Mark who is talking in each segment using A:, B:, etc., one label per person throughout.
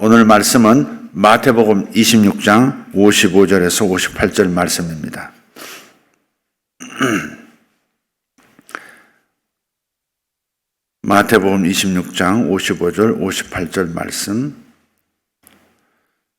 A: 오늘 말씀은 마태복음 26장 55절에서 58절 말씀입니다. 마태복음 26장 55절 58절 말씀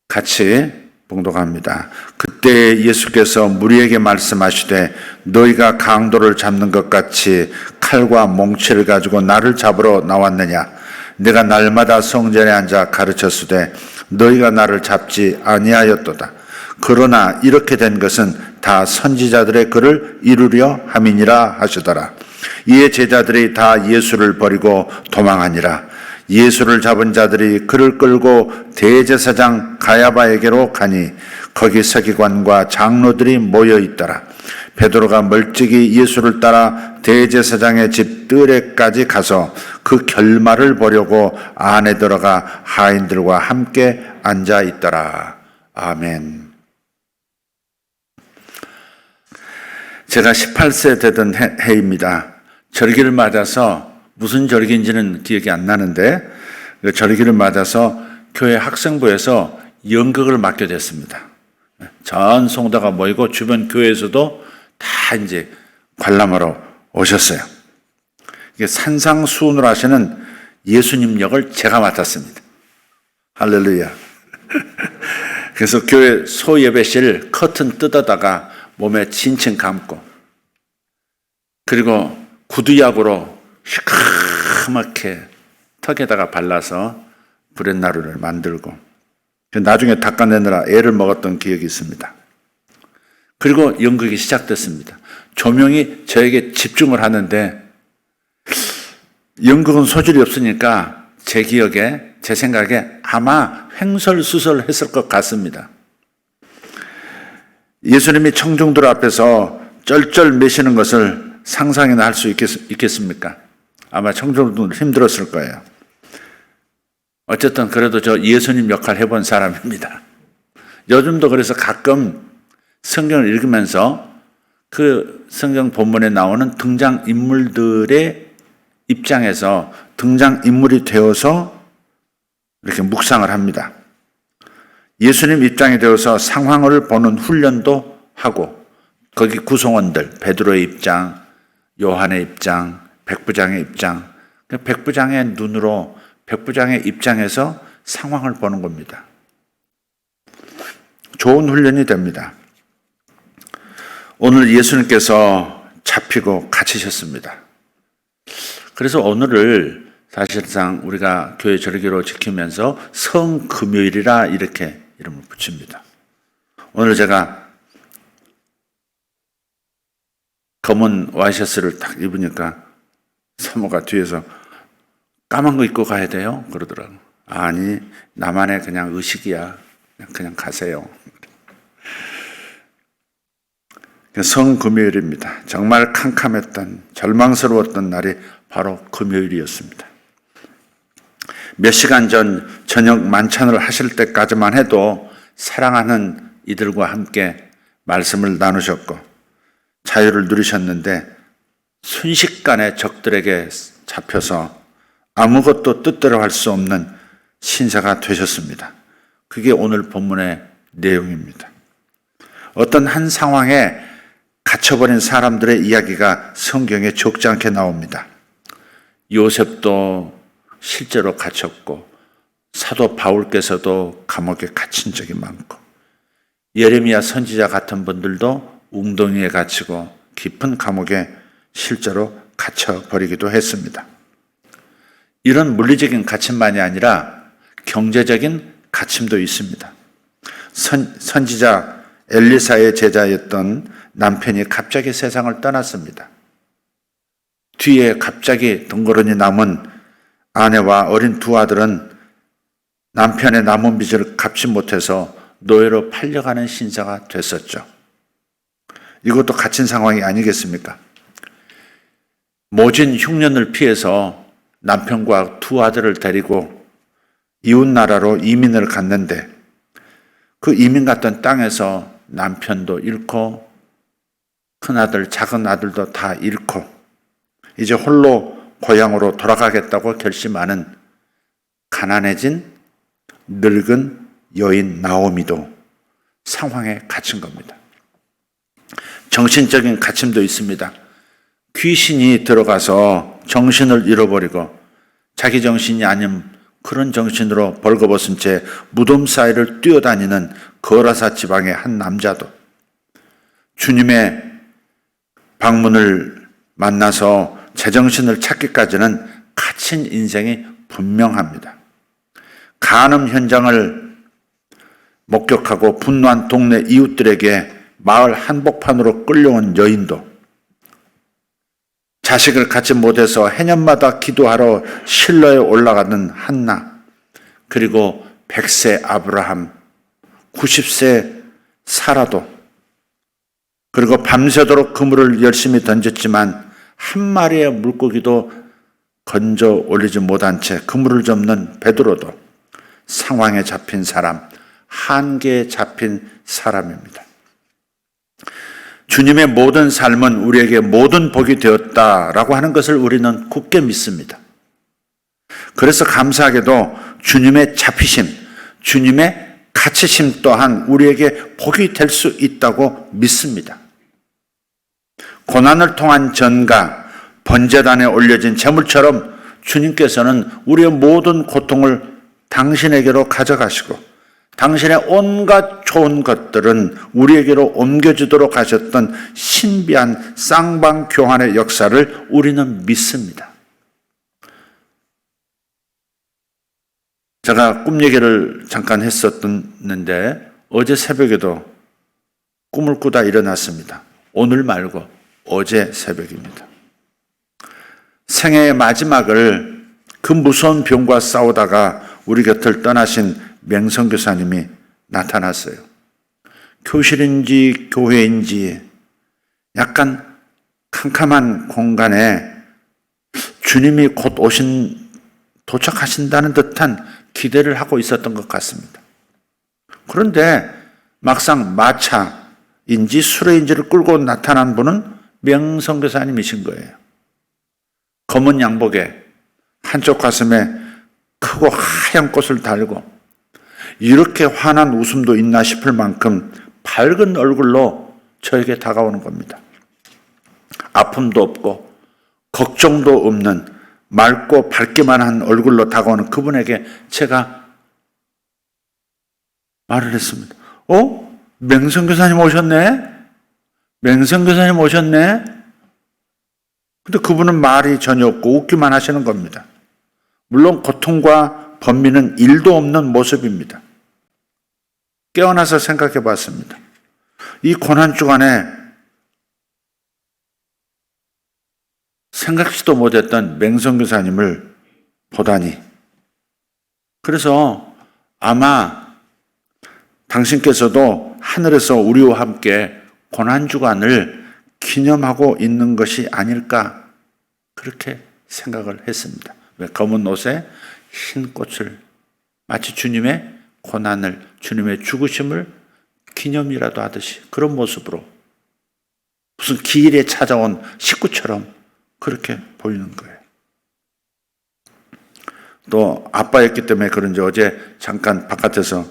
A: 같이 봉독합니다. 그때 예수께서 무리에게 말씀하시되 너희가 강도를 잡는 것 같이 칼과 몽치를 가지고 나를 잡으러 나왔느냐? 내가 날마다 성전에 앉아 가르쳤으되 너희가 나를 잡지 아니하였도다. 그러나 이렇게 된 것은 다 선지자들의 글을 이루려 함이니라 하시더라. 이에 제자들이 다 예수를 버리고 도망하니라. 예수를 잡은 자들이 그를 끌고 대제사장 가야바에게로 가니 거기 서기관과 장로들이 모여 있더라. 베드로가 멀찍이 예수를 따라 대제사장의 집 뜰에까지 가서 그 결말을 보려고 안에 들어가 하인들과 함께 앉아 있더라. 아멘. 제가 18세 되던 해입니다. 절기를 맞아서 무슨 절기인지는 기억이 안 나는데 그 절기를 맞아서 교회 학생부에서 연극을 맡게 됐습니다. 전 성도가 모이고 주변 교회에서도 다 이제 관람하러 오셨어요. 이게 산상수훈을 하시는 예수님 역을 제가 맡았습니다. 할렐루야. 그래서 교회 소예배실 커튼 뜯어다가 몸에 진층 감고 그리고 구두약으로 시커멓게 턱에다가 발라서 브렛나루를 만들고 나중에 닦아내느라 애를 먹었던 기억이 있습니다. 그리고 연극이 시작됐습니다. 조명이 저에게 집중을 하는데 연극은 소질이 없으니까 제 기억에, 제 생각에 아마 횡설수설했을 것 같습니다. 예수님이 청중들 앞에서 쩔쩔 매시는 것을 상상이나 할 수 있겠습니까? 아마 청중들도 힘들었을 거예요. 어쨌든 그래도 저 예수님 역할 해본 사람입니다. 요즘도 그래서 가끔 성경을 읽으면서 그 성경 본문에 나오는 등장인물들의 입장에서 등장인물이 되어서 이렇게 묵상을 합니다. 예수님 입장이 되어서 상황을 보는 훈련도 하고 거기 구성원들, 베드로의 입장, 요한의 입장, 백부장의 입장, 백부장의 눈으로 백부장의 입장에서 상황을 보는 겁니다. 좋은 훈련이 됩니다. 오늘 예수님께서 잡히고 갇히셨습니다. 그래서 오늘을 사실상 우리가 교회 절기로 지키면서 성금요일이라 이렇게 이름을 붙입니다. 오늘 제가 검은 와이셔츠를 딱 입으니까 사모가 뒤에서 까만 거 입고 가야 돼요? 그러더라고요. 아니, 나만의 그냥 의식이야. 그냥 가세요. 성금요일입니다. 정말 캄캄했던, 절망스러웠던 날이 바로 금요일이었습니다. 몇 시간 전 저녁 만찬을 하실 때까지만 해도 사랑하는 이들과 함께 말씀을 나누셨고 자유를 누리셨는데 순식간에 적들에게 잡혀서 아무것도 뜻대로 할 수 없는 신사가 되셨습니다. 그게 오늘 본문의 내용입니다. 어떤 한 상황에 갇혀버린 사람들의 이야기가 성경에 적지 않게 나옵니다. 요셉도 실제로 갇혔고 사도 바울께서도 감옥에 갇힌 적이 많고 예레미야 선지자 같은 분들도 웅덩이에 갇히고 깊은 감옥에 실제로 갇혀버리기도 했습니다. 이런 물리적인 갇힘만이 아니라 경제적인 갇힘도 있습니다. 선지자 엘리사의 제자였던 남편이 갑자기 세상을 떠났습니다. 뒤에 갑자기 덩그러니 남은 아내와 어린 두 아들은 남편의 남은 빚을 갚지 못해서 노예로 팔려가는 신세가 됐었죠. 이것도 갇힌 상황이 아니겠습니까? 모진 흉년을 피해서 남편과 두 아들을 데리고 이웃나라로 이민을 갔는데 그 이민 갔던 땅에서 남편도 잃고 큰아들, 작은 아들도 다 잃고 이제 홀로 고향으로 돌아가겠다고 결심하는 가난해진 늙은 여인 나오미도 상황에 갇힌 겁니다. 정신적인 갇힘도 있습니다. 귀신이 들어가서 정신을 잃어버리고 자기 정신이 아닌 그런 정신으로 벌거벗은 채 무덤 사이를 뛰어다니는 거라사 지방의 한 남자도 주님의 방문을 만나서 제정신을 찾기까지는 갇힌 인생이 분명합니다. 간음 현장을 목격하고 분노한 동네 이웃들에게 마을 한복판으로 끌려온 여인도, 자식을 갖지 못해서 해년마다 기도하러 실로에 올라가는 한나, 그리고 100세 아브라함, 90세 사라도, 그리고 밤새도록 그물을 열심히 던졌지만 한 마리의 물고기도 건져 올리지 못한 채 그물을 접는 베드로도 상황에 잡힌 사람, 한계에 잡힌 사람입니다. 주님의 모든 삶은 우리에게 모든 복이 되었다라고 하는 것을 우리는 굳게 믿습니다. 그래서 감사하게도 주님의 잡히심, 주님의 갇히심 또한 우리에게 복이 될 수 있다고 믿습니다. 고난을 통한 전가, 번제단에 올려진 제물처럼 주님께서는 우리의 모든 고통을 당신에게로 가져가시고 당신의 온갖 좋은 것들은 우리에게로 옮겨지도록 하셨던 신비한 쌍방교환의 역사를 우리는 믿습니다. 제가 꿈 얘기를 잠깐 했었는데 어제 새벽에도 꿈을 꾸다 일어났습니다. 오늘 말고 어제 새벽입니다. 생애의 마지막을 그 무서운 병과 싸우다가 우리 곁을 떠나신 맹성교사님이 나타났어요. 교실인지 교회인지 약간 캄캄한 공간에 주님이 곧 도착하신다는 듯한 기대를 하고 있었던 것 같습니다. 그런데 막상 마차인지 수레인지를 끌고 나타난 분은 맹성교사님이신 거예요. 검은 양복에 한쪽 가슴에 크고 하얀 꽃을 달고 이렇게 환한 웃음도 있나 싶을 만큼 밝은 얼굴로 저에게 다가오는 겁니다. 아픔도 없고 걱정도 없는 맑고 밝기만 한 얼굴로 다가오는 그분에게 제가 말을 했습니다. 맹성교사님 오셨네? 맹성교사님 오셨네? 근데 그분은 말이 전혀 없고 웃기만 하시는 겁니다. 물론 고통과 번민은 1도 없는 모습입니다. 깨어나서 생각해 봤습니다. 이 고난주간에 생각지도 못했던 맹성교사님을 보다니. 그래서 아마 당신께서도 하늘에서 우리와 함께 고난주간을 기념하고 있는 것이 아닐까 그렇게 생각을 했습니다. 왜 검은 옷에 흰 꽃을 마치 주님의 고난을, 주님의 죽으심을 기념이라도 하듯이 그런 모습으로 무슨 기일에 찾아온 식구처럼 그렇게 보이는 거예요. 또 아빠였기 때문에 그런지 어제 잠깐 바깥에서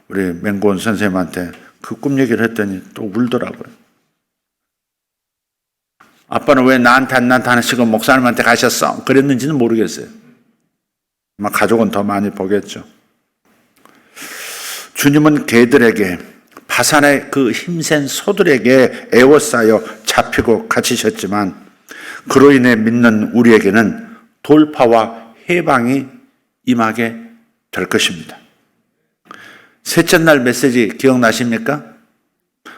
A: 우리 맹고원 선생님한테 그 꿈 얘기를 했더니 또 울더라고요. 아빠는 왜 나한테 안 나타나시고 목사님한테 가셨어? 그랬는지는 모르겠어요. 아마 가족은 더 많이 보겠죠. 주님은 개들에게, 바산의 그 힘센 소들에게 애워싸여 잡히고 갇히셨지만 그로 인해 믿는 우리에게는 돌파와 해방이 임하게 될 것입니다. 셋째 날 메시지 기억나십니까?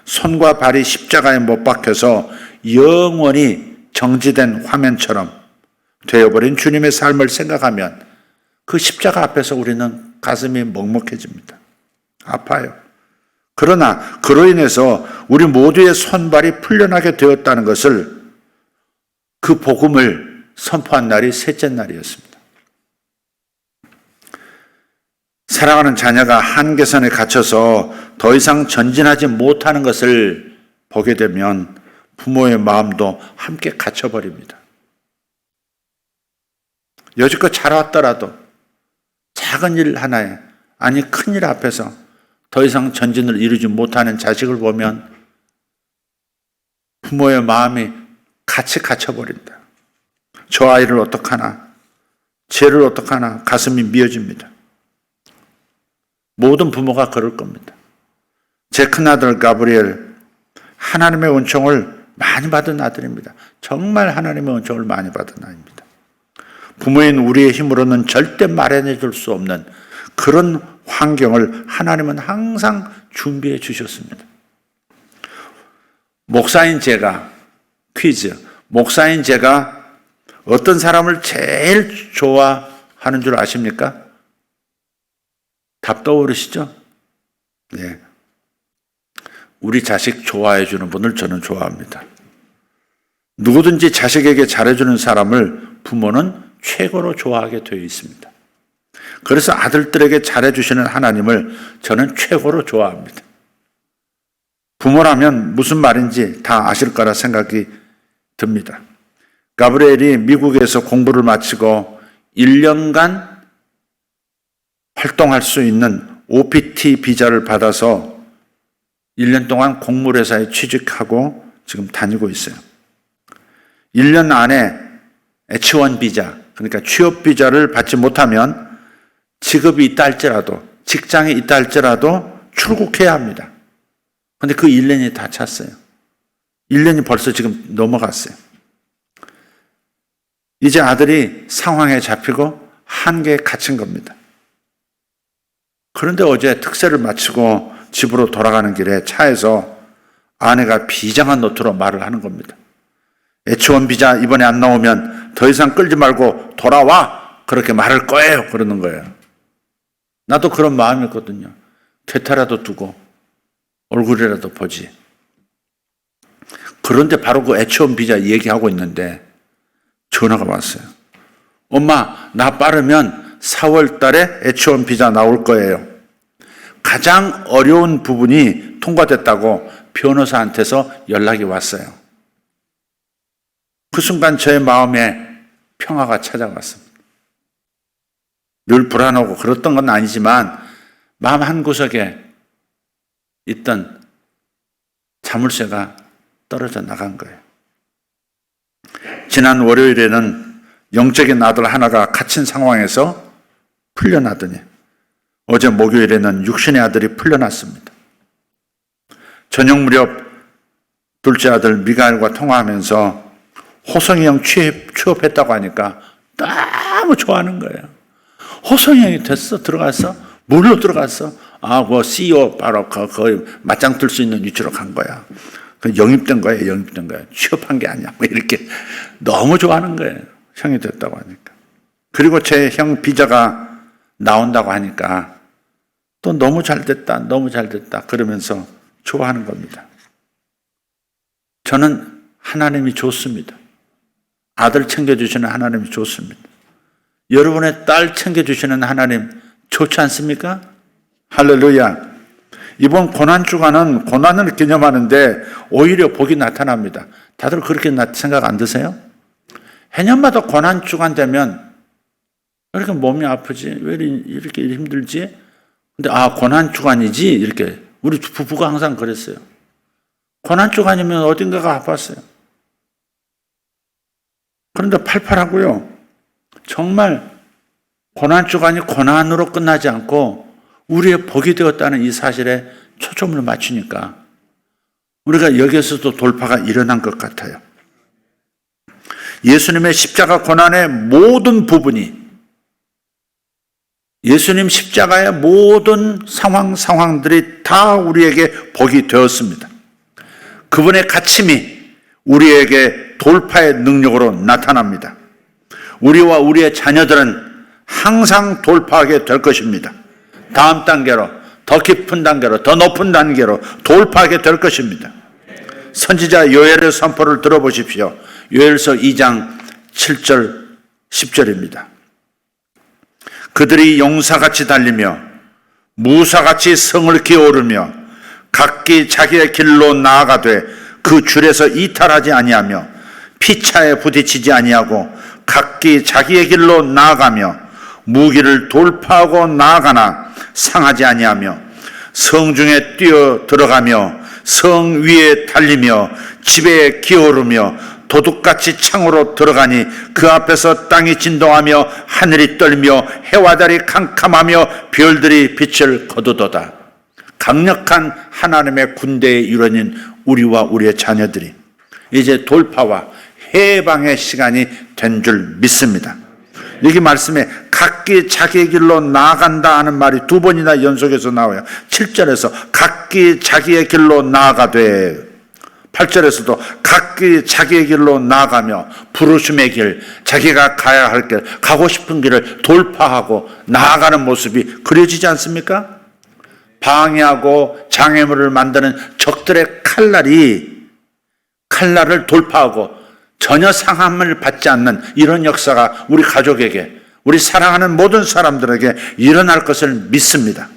A: 손과 발이 십자가에 못 박혀서 영원히 정지된 화면처럼 되어버린 주님의 삶을 생각하면 그 십자가 앞에서 우리는 가슴이 먹먹해집니다. 아파요. 그러나 그로 인해서 우리 모두의 손발이 풀려나게 되었다는 것을, 그 복음을 선포한 날이 셋째 날이었습니다. 사랑하는 자녀가 한계선에 갇혀서 더 이상 전진하지 못하는 것을 보게 되면 부모의 마음도 함께 갇혀버립니다. 여지껏 잘 왔더라도 작은 일 하나에 아니 큰일 앞에서 더 이상 전진을 이루지 못하는 자식을 보면 부모의 마음이 같이 갇혀버린다. 저 아이를 어떡하나, 쟤를 어떡하나 가슴이 미어집니다. 모든 부모가 그럴 겁니다. 제 큰아들 가브리엘, 하나님의 은총을 많이 받은 아들입니다. 정말 하나님의 은총을 많이 받은 아이입니다. 부모인 우리의 힘으로는 절대 마련해 줄 수 없는 그런 환경을 하나님은 항상 준비해 주셨습니다. 목사인 제가, 퀴즈, 목사인 제가 어떤 사람을 제일 좋아하는 줄 아십니까? 답 떠오르시죠? 네. 우리 자식 좋아해 주는 분을 저는 좋아합니다. 누구든지 자식에게 잘해주는 사람을 부모는 최고로 좋아하게 되어 있습니다. 그래서 아들들에게 잘해주시는 하나님을 저는 최고로 좋아합니다. 부모라면 무슨 말인지 다 아실 거라 생각이 듭니다. 가브리엘이 미국에서 공부를 마치고 1년간 활동할 수 있는 OPT 비자를 받아서 1년 동안 곡물회사에 취직하고 지금 다니고 있어요. 1년 안에 H1 비자, 그러니까 취업 비자를 받지 못하면 직업이 있다 할지라도, 직장이 있다 할지라도 출국해야 합니다. 그런데 그 1년이 다 찼어요. 1년이 벌써 지금 넘어갔어요. 이제 아들이 상황에 잡히고 한계에 갇힌 겁니다. 그런데 어제 특세를 마치고 집으로 돌아가는 길에 차에서 아내가 비장한 노트로 말을 하는 겁니다. H1 비자 이번에 안 나오면 더 이상 끌지 말고 돌아와! 그렇게 말할 거예요. 그러는 거예요. 나도 그런 마음이었거든요. 퇴타라도 두고 얼굴이라도 보지. 그런데 바로 그 H1 비자 얘기하고 있는데 전화가 왔어요. 엄마, 나 빠르면 4월 달에 H1 비자 나올 거예요. 가장 어려운 부분이 통과됐다고 변호사한테서 연락이 왔어요. 그 순간 저의 마음에 평화가 찾아왔습니다. 늘 불안하고 그랬던 건 아니지만 마음 한구석에 있던 자물쇠가 떨어져 나간 거예요. 지난 월요일에는 영적인 아들 하나가 갇힌 상황에서 풀려나더니 어제 목요일에는 육신의 아들이 풀려났습니다. 저녁 무렵 둘째 아들 미가엘과 통화하면서 호성이 형 취업했다고 하니까 너무 좋아하는 거예요. 호성이 형이 됐어? 들어갔어? 뭘로 들어갔어? 그 CEO 바로 거의 맞짱 뜰 수 있는 위치로 간 거야. 영입된 거예요. 영입된 거예요. 취업한 게 아니야. 이렇게 너무 좋아하는 거예요. 형이 됐다고 하니까. 그리고 제 형 비자가 나온다고 하니까 또 너무 잘 됐다. 너무 잘 됐다. 그러면서 좋아하는 겁니다. 저는 하나님이 좋습니다. 아들 챙겨주시는 하나님이 좋습니다. 여러분의 딸 챙겨주시는 하나님 좋지 않습니까? 할렐루야. 이번 고난주간은 고난을 기념하는데 오히려 복이 나타납니다. 다들 그렇게 생각 안 드세요? 해년마다 고난주간 되면 왜 이렇게 몸이 아프지? 왜 이렇게 힘들지? 근데 고난주간이지? 이렇게 우리 부부가 항상 그랬어요. 고난주간이면 어딘가가 아팠어요. 그런데 팔팔하고요. 정말 고난주간이 고난으로 끝나지 않고 우리의 복이 되었다는 이 사실에 초점을 맞추니까 우리가 여기에서도 돌파가 일어난 것 같아요. 예수님의 십자가 고난의 모든 부분이 예수님 십자가의 모든 상황들이 다 우리에게 복이 되었습니다. 그분의 가침이 우리에게 돌파의 능력으로 나타납니다. 우리와 우리의 자녀들은 항상 돌파하게 될 것입니다. 다음 단계로, 더 깊은 단계로, 더 높은 단계로 돌파하게 될 것입니다. 선지자 요엘의 선포를 들어보십시오. 요엘서 2장 7절 10절입니다. 그들이 용사같이 달리며 무사같이 성을 기어오르며 각기 자기의 길로 나아가되 그 줄에서 이탈하지 아니하며 피차에 부딪히지 아니하고 각기 자기의 길로 나아가며 무기를 돌파하고 나아가나 상하지 아니하며 성중에 뛰어 들어가며 성 위에 달리며 집에 기어오르며 도둑같이 창으로 들어가니 그 앞에서 땅이 진동하며 하늘이 떨며 해와 달이 캄캄하며 별들이 빛을 거두도다. 강력한 하나님의 군대의 일원인 우리와 우리의 자녀들이 이제 돌파와 해방의 시간이 된 줄 믿습니다. 여기 말씀에 각기 자기의 길로 나아간다 하는 말이 두 번이나 연속해서 나와요. 7절에서 각기 자기의 길로 나아가되, 8절에서도 각기 자기의 길로 나아가며 부르심의 길, 자기가 가야 할 길, 가고 싶은 길을 돌파하고 나아가는 모습이 그려지지 않습니까? 방해하고 장애물을 만드는 적들의 칼날을 돌파하고 전혀 상함을 받지 않는 이런 역사가 우리 가족에게, 우리 사랑하는 모든 사람들에게 일어날 것을 믿습니다.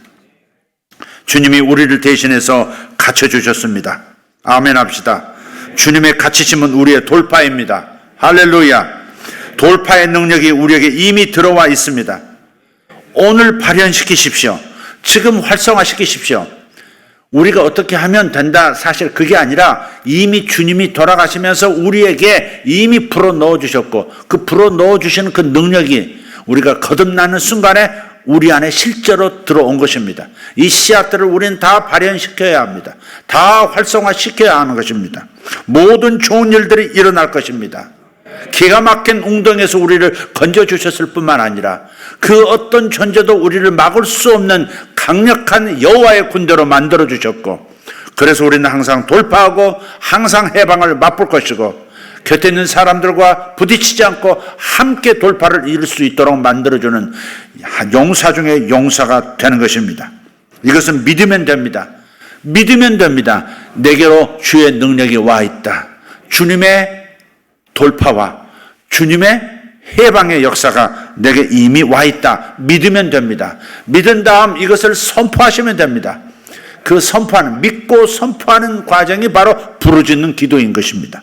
A: 주님이 우리를 대신해서 갇혀주셨습니다. 아멘 합시다. 주님의 갇히심은 우리의 돌파입니다. 할렐루야. 돌파의 능력이 우리에게 이미 들어와 있습니다. 오늘 발현시키십시오. 지금 활성화시키십시오. 우리가 어떻게 하면 된다, 사실 그게 아니라 이미 주님이 돌아가시면서 우리에게 이미 불어넣어 주셨고, 그 불어넣어 주시는 그 능력이 우리가 거듭나는 순간에 우리 안에 실제로 들어온 것입니다. 이 씨앗들을 우리는 다 발현시켜야 합니다. 다 활성화시켜야 하는 것입니다. 모든 좋은 일들이 일어날 것입니다. 기가 막힌 웅덩이에서 우리를 건져주셨을 뿐만 아니라 그 어떤 존재도 우리를 막을 수 없는 강력한 여호와의 군대로 만들어주셨고, 그래서 우리는 항상 돌파하고 항상 해방을 맛볼 것이고, 곁에 있는 사람들과 부딪히지 않고 함께 돌파를 이룰 수 있도록 만들어주는 용사 중에 용사가 되는 것입니다. 이것은 믿으면 됩니다. 믿으면 됩니다. 내게로 주의 능력이 와 있다. 주님의 돌파와 주님의 해방의 역사가 내게 이미 와 있다. 믿으면 됩니다. 믿은 다음 이것을 선포하시면 됩니다. 그 선포하는, 믿고 선포하는 과정이 바로 부르짖는 기도인 것입니다.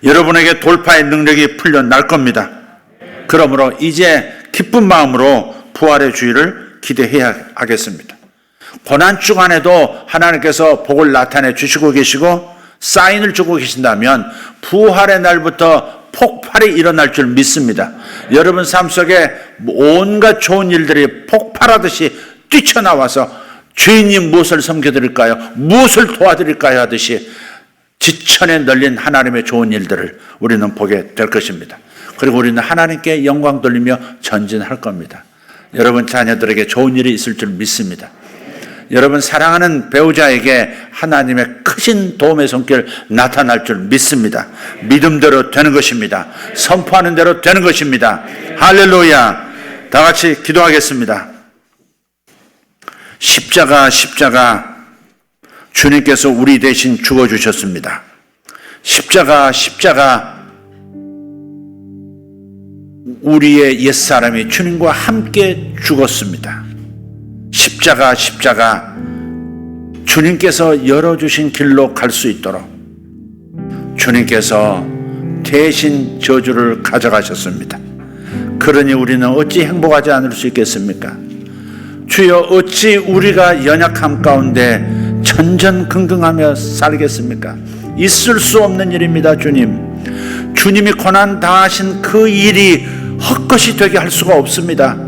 A: 여러분에게 돌파의 능력이 풀려날 겁니다. 그러므로 이제 기쁜 마음으로 부활의 주일을 기대해야 하겠습니다. 고난 주간에도 하나님께서 복을 나타내 주시고 계시고 사인을 주고 계신다면 부활의 날부터 폭발이 일어날 줄 믿습니다. 여러분 삶 속에 온갖 좋은 일들이 폭발하듯이 뛰쳐나와서 주인님 무엇을 섬겨드릴까요? 무엇을 도와드릴까요? 하듯이 지천에 널린 하나님의 좋은 일들을 우리는 보게 될 것입니다. 그리고 우리는 하나님께 영광 돌리며 전진할 겁니다. 여러분 자녀들에게 좋은 일이 있을 줄 믿습니다. 여러분 사랑하는 배우자에게 하나님의 크신 도움의 손길 나타날 줄 믿습니다. 믿음대로 되는 것입니다. 선포하는 대로 되는 것입니다. 할렐루야. 다 같이 기도하겠습니다. 십자가 주님께서 우리 대신 죽어주셨습니다. 십자가 우리의 옛사람이 주님과 함께 죽었습니다. 십자가 주님께서 열어주신 길로 갈 수 있도록 주님께서 대신 저주를 가져가셨습니다. 그러니 우리는 어찌 행복하지 않을 수 있겠습니까? 주여 어찌 우리가 연약함 가운데 전전긍긍하며 살겠습니까? 있을 수 없는 일입니다. 주님이 고난 당하신 그 일이 헛것이 되게 할 수가 없습니다.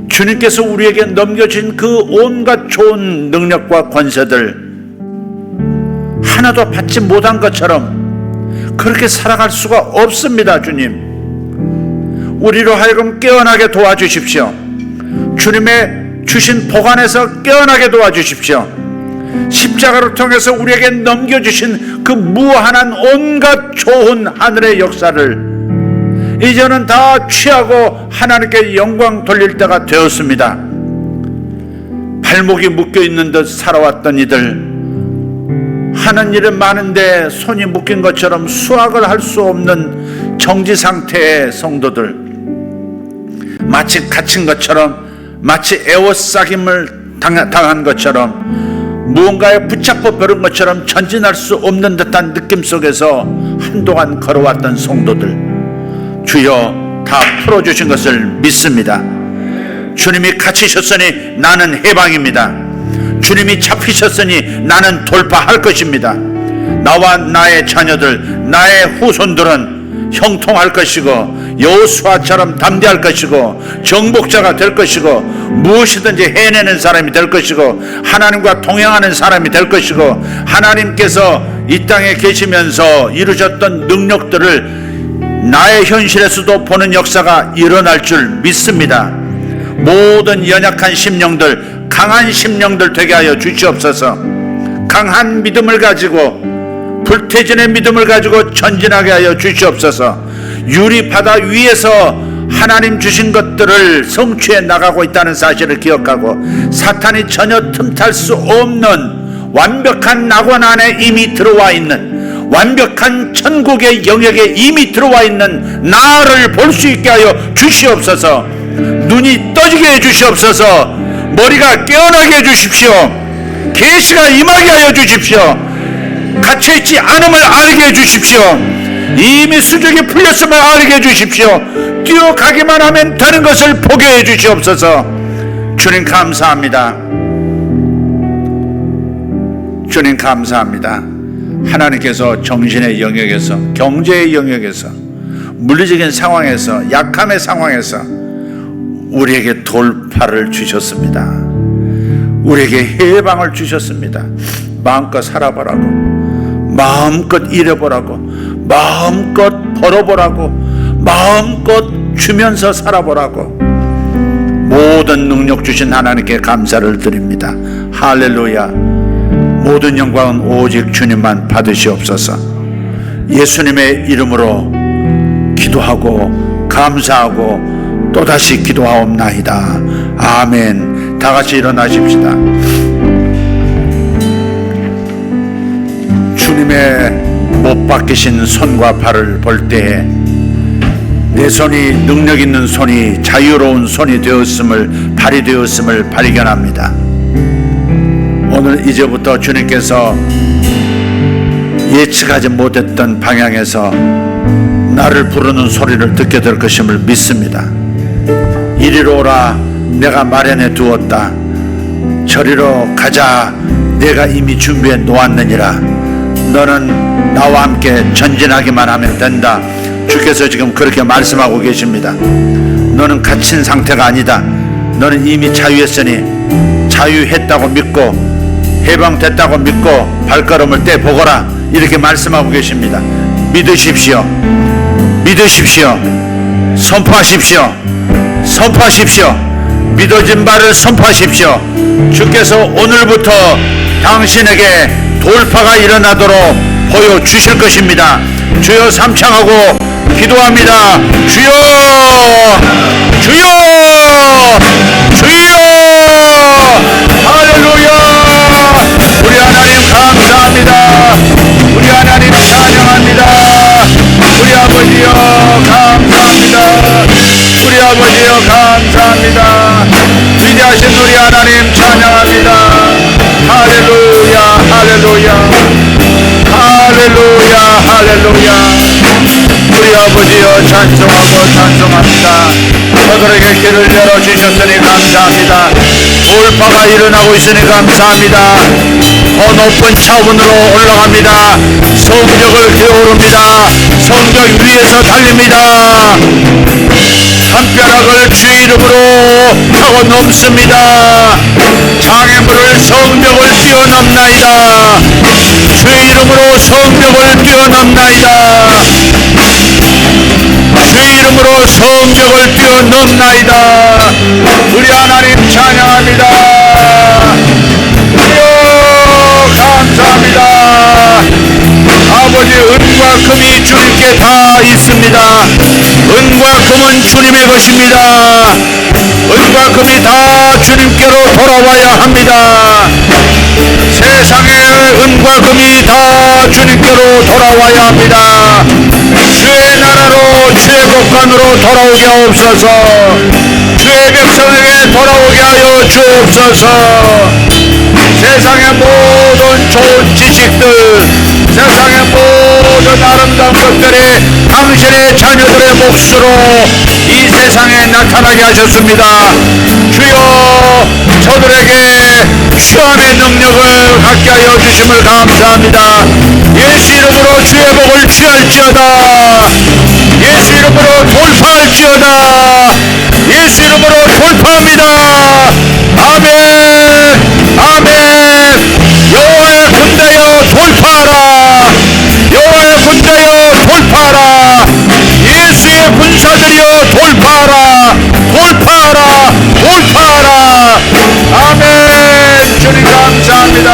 A: 주님께서 우리에게 넘겨진 그 온갖 좋은 능력과 권세들 하나도 받지 못한 것처럼 그렇게 살아갈 수가 없습니다. 주님, 우리로 하여금 깨어나게 도와주십시오. 주님의 주신 복 안에서 깨어나게 도와주십시오. 십자가를 통해서 우리에게 넘겨주신 그 무한한 온갖 좋은 하늘의 역사를 이제는 다 취하고 하나님께 영광 돌릴 때가 되었습니다. 발목이 묶여있는 듯 살아왔던 이들, 하는 일은 많은데 손이 묶인 것처럼 수확을 할 수 없는 정지 상태의 성도들, 마치 갇힌 것처럼, 마치 에워싸김을 당한 것처럼, 무언가에 붙잡고 벼른 것처럼 전진할 수 없는 듯한 느낌 속에서 한동안 걸어왔던 성도들, 주여 다 풀어주신 것을 믿습니다. 주님이 갇히셨으니 나는 해방입니다. 주님이 잡히셨으니 나는 돌파할 것입니다. 나와 나의 자녀들, 나의 후손들은 형통할 것이고 여호수아처럼 담대할 것이고 정복자가 될 것이고 무엇이든지 해내는 사람이 될 것이고 하나님과 동행하는 사람이 될 것이고 하나님께서 이 땅에 계시면서 이루셨던 능력들을 나의 현실에서도 보는 역사가 일어날 줄 믿습니다. 모든 연약한 심령들, 강한 심령들 되게 하여 주시옵소서. 강한 믿음을 가지고 불태진의 믿음을 가지고 전진하게 하여 주시옵소서. 유리바다 위에서 하나님 주신 것들을 성취해 나가고 있다는 사실을 기억하고 사탄이 전혀 틈탈 수 없는 완벽한 낙원 안에 이미 들어와 있는 완벽한 천국의 영역에 이미 들어와 있는 나를 볼 수 있게 하여 주시옵소서. 눈이 떠지게 해 주시옵소서. 머리가 깨어나게 해 주십시오. 계시가 임하게 하여 주십시오. 갇혀있지 않음을 알게 해 주십시오. 이미 수족이 풀렸음을 알게 해 주십시오. 뛰어가기만 하면 되는 것을 보게 해 주시옵소서. 주님 감사합니다. 주님 감사합니다. 하나님께서 정신의 영역에서, 경제의 영역에서, 물리적인 상황에서, 약함의 상황에서 우리에게 돌파를 주셨습니다. 우리에게 해방을 주셨습니다. 마음껏 살아보라고, 마음껏 일해보라고, 마음껏 벌어보라고, 마음껏 주면서 살아보라고. 모든 능력 주신 하나님께 감사를 드립니다. 할렐루야. 모든 영광은 오직 주님만 받으시옵소서. 예수님의 이름으로 기도하고 감사하고 또다시 기도하옵나이다. 아멘. 다 같이 일어나십시다. 주님의 못 박히신 손과 발을 볼 때에 내 손이 능력 있는 손이 자유로운 손이 되었음을, 발이 되었음을 발견합니다. 오늘 이제부터 주님께서 예측하지 못했던 방향에서 나를 부르는 소리를 듣게 될 것임을 믿습니다. 이리로 오라, 내가 마련해 두었다. 저리로 가자, 내가 이미 준비해 놓았느니라. 너는 나와 함께 전진하기만 하면 된다. 주께서 지금 그렇게 말씀하고 계십니다. 너는 갇힌 상태가 아니다. 너는 이미 자유했으니 자유했다고 믿고 해방됐다고 믿고 발걸음을 떼보거라. 이렇게 말씀하고 계십니다. 믿으십시오. 믿으십시오. 선포하십시오. 선포하십시오. 믿어진 바를 선포하십시오. 주께서 오늘부터 당신에게 돌파가 일어나도록 보여주실 것입니다. 주여 삼창하고 기도합니다. 주여, 주여, 주여. 할렐루야. 우리 하나님 감사합니다. 우리 하나님 찬양합니다. 우리 아버지여 감사합니다. 우리 아버지여 감사합니다. 위대하신 우리 하나님 찬양합니다. 할렐루야, 할렐루야, 할렐루야, 할렐루야. 우리 아버지여 찬송하고 찬송합니다. 저들에게 길을 열어주셨으니 감사합니다. 돌파가 일어나고 있으니 감사합니다. 더 높은 차원으로 올라갑니다. 성벽을 기어오릅니다. 성벽 위에서 달립니다. 담벼락을 주의 이름으로 타고 넘습니다. 장애물을 성벽을 뛰어넘나이다. 주의 이름으로 성벽을 뛰어넘나이다. 주의 이름으로 성벽을 뛰어넘나이다. 우리 하나님 찬양합니다. 주여 감사합니다. 아버지, 은과 금이 주님께 다 있습니다. 은과 금은 주님의 것입니다. 은과 금이 다 주님께로 돌아와야 합니다. 세상의 은과 금이 다 주님께로 돌아와야 합니다. 주의 나라로, 주의 법관으로 돌아오게 하옵소서. 주의 백성에게 돌아오게 하여 주옵소서. 세상의 모든 좋은 지식들, 세상의 모든 아름다운 것들이 당신 이스라엘의 자녀들의 몫으로 이 세상에 나타나게 하셨습니다. 주여, 저들에게 취함의 능력을 갖게 하여 주심을 감사합니다. 예수 이름으로 주의 복을 취할지어다. 예수 이름으로 돌파할지어다. 예수 이름으로 돌파합니다. 아멘, 아멘. 여호와의 군대여 돌파하라. 여호와의 군대여 돌파하라. 예수의 군사들이여 돌파하라. 돌파하라. 돌파하라. 아멘. 주님 감사합니다.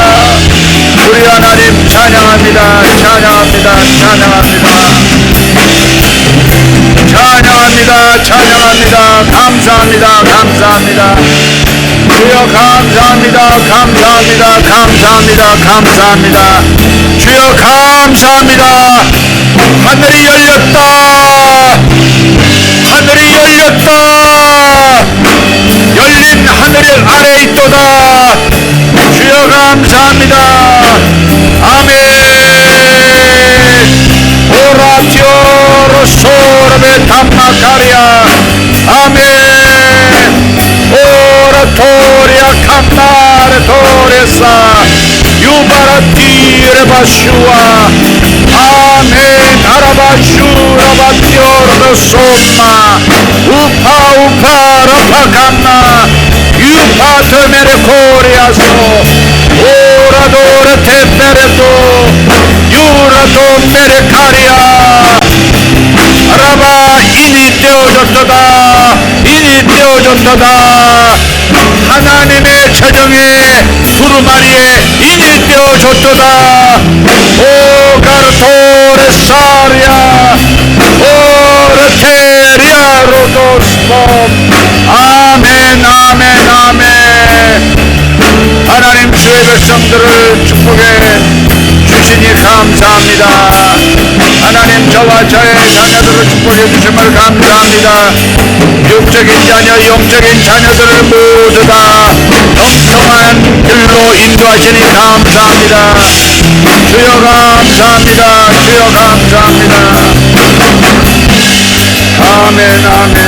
A: 우리 하나님 찬양합니다. 찬양합니다. 찬양합니다. 찬양합니다. 찬양합니다. 감사합니다. 감사합니다. 주여 감사합니다. 감사합니다. 감사합니다. 감사합니다. 주여 감사합니다. 하늘이 열렸다. 하늘이 열렸다. 열린 하늘 아래 있도다. 주여 감사합니다. 아멘. 오라티오로 소르베 담마카리아. 아멘. 오라토리아 칸나레 토레사 유바라티레 바슈아. 아멘. 아라바슈라 바티오르 솜마 우파 우파 라파칸나 유파트메레 코리아소 오라도레 테페레도 유라도 메레카리아. 아라바 인이 떼어졌도다. 인이 떼어졌도다. 하나님의 재정에 두루마리에 인이 떼어졌도다. 오 가르토레사리아 오르테리아 로도스폼. 아멘 아멘 아멘. 하나님 주의 백성들을 축복해 주시니 감사합니다. 하나님 저와 저의 자녀들을 축복해 주심을 감사합니다. 육적인 자녀 영적인 자녀들을 모두 다 영성한 길로 인도하시니 감사합니다. 주여 감사합니다. 주여 감사합니다. 아멘 아멘.